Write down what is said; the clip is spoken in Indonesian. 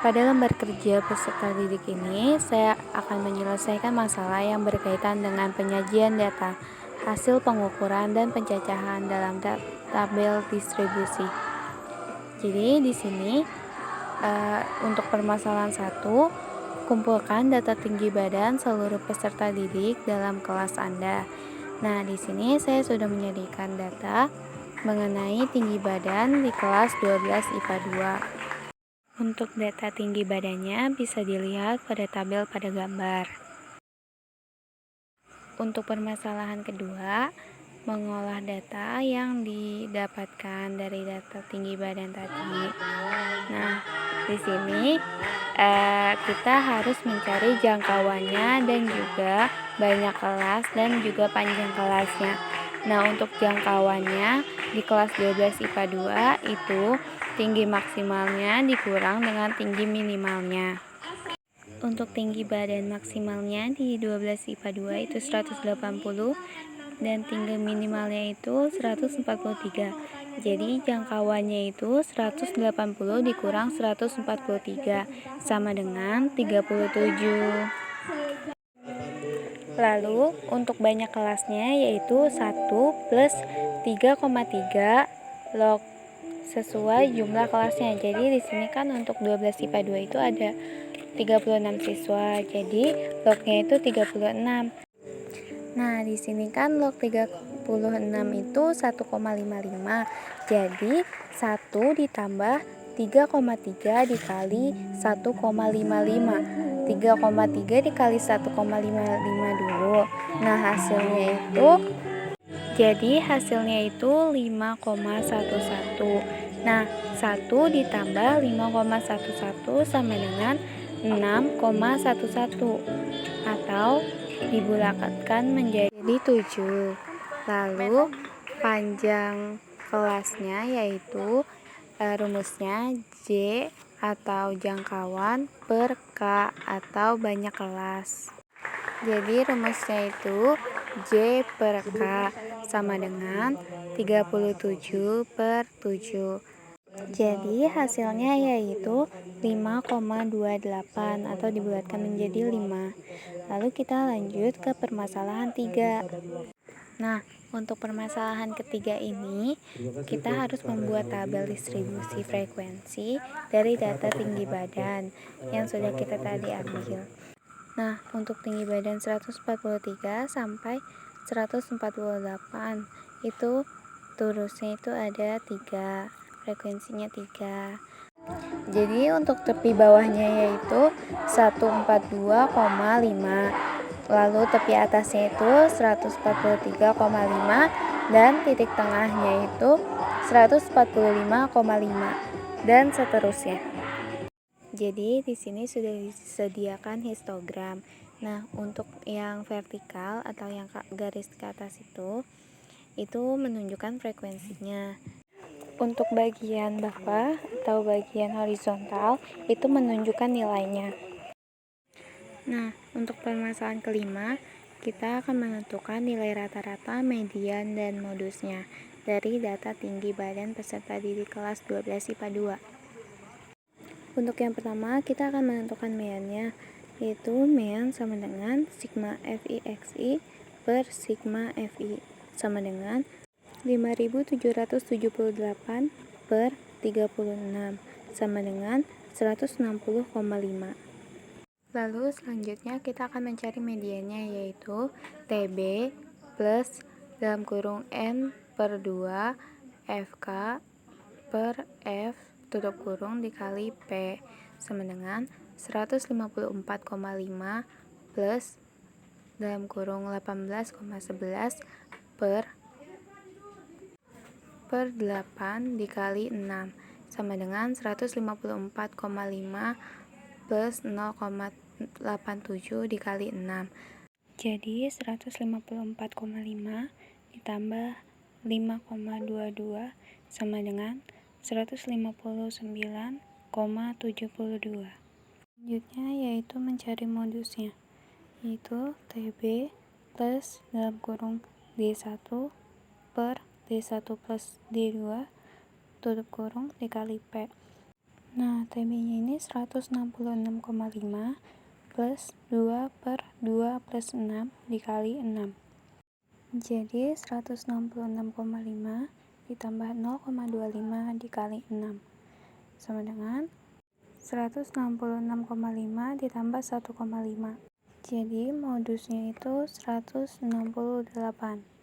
Pada lembar kerja peserta didik ini, saya akan menyelesaikan masalah yang berkaitan dengan penyajian data, hasil pengukuran, dan pencacahan dalam tabel distribusi. Jadi di sini untuk permasalahan 1, kumpulkan data tinggi badan seluruh peserta didik dalam kelas Anda. Nah, di sini saya sudah menyediakan data mengenai tinggi badan di kelas 12 IPA 2. Untuk data tinggi badannya bisa dilihat pada tabel pada gambar. Untuk permasalahan kedua, mengolah data yang didapatkan dari data tinggi badan tadi. Nah, di sini kita harus mencari jangkauannya dan juga banyak kelas dan juga panjang kelasnya. Nah, untuk jangkauannya di kelas 12 IPA 2 itu tinggi maksimalnya dikurang dengan tinggi minimalnya. Untuk tinggi badan maksimalnya di 12 IPA 2 itu 180 dan tinggi minimalnya itu 143. Jadi jangkauannya itu 180 dikurang 143 sama dengan 37. Lalu untuk banyak kelasnya yaitu 1 plus 3,3 log sesuai jumlah kelasnya. Jadi di sini kan untuk 12 IPA 2 itu ada 36 siswa. Jadi lognya itu 36. Nah, di sini kan log 36 itu 1,55. Jadi 1 ditambah 3,3 dikali 1,55. 3,3 dikali 1,55 dulu. Nah, hasilnya itu 5,11. Nah, 1 ditambah 5,11 sama dengan 6,11 atau dibulatkan menjadi 7. Lalu panjang kelasnya yaitu rumusnya J atau jangkauan per K atau banyak kelas. Jadi rumusnya itu J per K sama dengan 37 per 7. Jadi hasilnya yaitu 5,28 atau dibulatkan menjadi 5. Lalu kita lanjut ke permasalahan 3. Nah, untuk permasalahan ketiga ini kita harus membuat tabel distribusi frekuensi dari data tinggi badan yang sudah kita tadi ambil. Nah, untuk tinggi badan 143 sampai 148 itu turusnya itu ada 3, frekuensinya 3. Jadi untuk tepi bawahnya yaitu 142,5, lalu tepi atasnya itu 143,5 dan titik tengahnya itu 145,5 dan seterusnya. Jadi di sini sudah disediakan histogram. Nah, untuk yang vertikal atau yang garis ke atas itu menunjukkan frekuensinya. Untuk bagian bawah atau bagian horizontal itu menunjukkan nilainya. Nah, untuk permasalahan kelima, kita akan menentukan nilai rata-rata, median, dan modusnya dari data tinggi badan peserta didik kelas 12 IPA 2. Untuk yang pertama, kita akan menentukan meannya, yaitu mean sama dengan sigma FIXI per sigma FI sama dengan 5.778 per 36 sama dengan 160,5. Lalu selanjutnya kita akan mencari mediannya yaitu TB plus dalam kurung N per 2 FK per F tutup kurung dikali P sama dengan 154,5 plus dalam kurung 18,11 per 8 dikali 6 sama dengan 154,5 plus 0,87 dikali 6. Jadi 154,5 ditambah 5,22 sama dengan 159,72. Selanjutnya yaitu mencari modusnya, yaitu TB plus dalam kurung D1 per D1 plus D2 tutup kurung dikali P Nah, TB-nya ini 166,5 plus 2 per 2 plus 6 dikali 6. Jadi 166,5 ditambah 0,25 dikali 6 sama dengan 166,5 ditambah 1,5. Jadi modusnya itu 168.